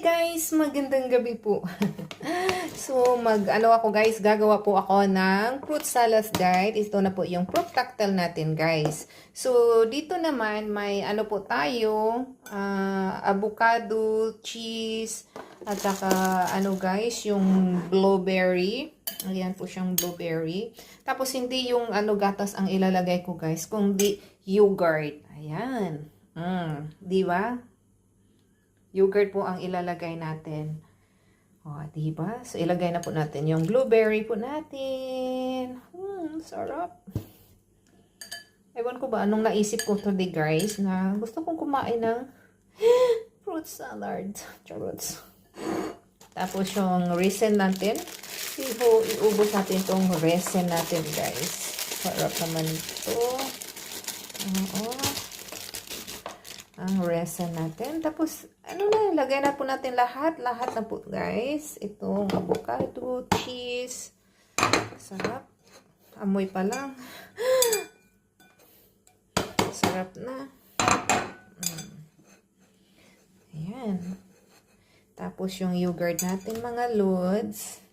Guys, magandang gabi po. So, ako guys, gagawa po ako ng fruit salad guide. Ito na po yung fruit cocktail natin guys. So, dito naman may po tayo, avocado, cheese, at saka guys, yung blueberry. Ayan po siyang blueberry. Tapos hindi yung gatas ang ilalagay ko guys, kundi yogurt. Ayan. Di ba? Yogurt po ang ilalagay natin. O, diba? So, ilagay na po natin yung blueberry po natin. Sarap. Ewan ko ba, anong naisip ko today, guys, na gusto kong kumain ng fruit salad. Charots. Tapos, yung resin natin. Iubos natin itong resin natin, guys. Sarap naman ito. Oo. Ang resin natin. Tapos, lagay na po natin lahat. Lahat na po, guys. Itong avocado, cheese. Sarap. Amoy pa lang. Sarap na. Ayan. Tapos, yung yogurt natin, mga lods.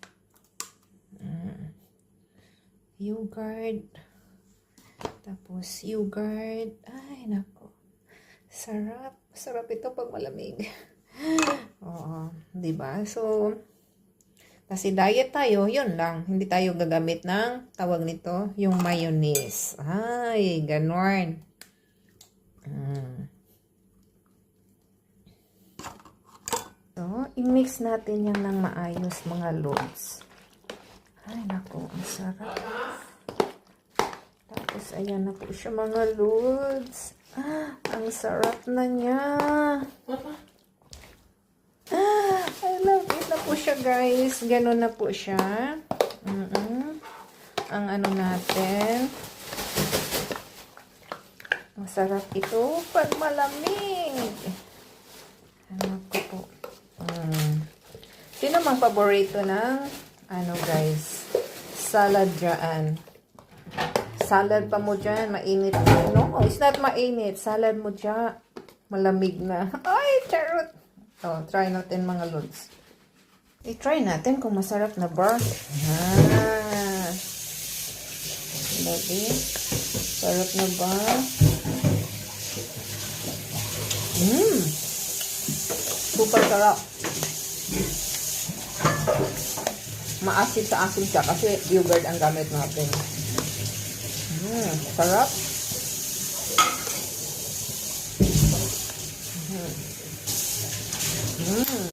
Yogurt. Tapos, yogurt. Ay, nako. Sarap. Sarap ito pag malamig. Oo. Diba? So, kasi diet tayo, yun lang. Hindi tayo gagamit ng, tawag nito, yung mayonnaise. Ay, ganon. So, i-mix natin yan ng maayos, mga loads. Ay, naku, ang sarap. Tapos, ayan na po siya, mga loads. Ang sarap na niya. I love it na po siya, guys. Ganon na po siya. Ang natin. Ang sarap ito pag malamig. Ano ko po. Sino mang paborito ng guys, salad dyan? Salad pa mo dyan, mainit. No, it's not mainit. Salad mo dyan, malamig na. Ay, charot! Oh, try natin mga lods. I-try natin kung masarap na ba. Lagi. Sarap na ba? Super sarap. Maasid sa asin siya kasi yogurt ang gamit natin. Sarap.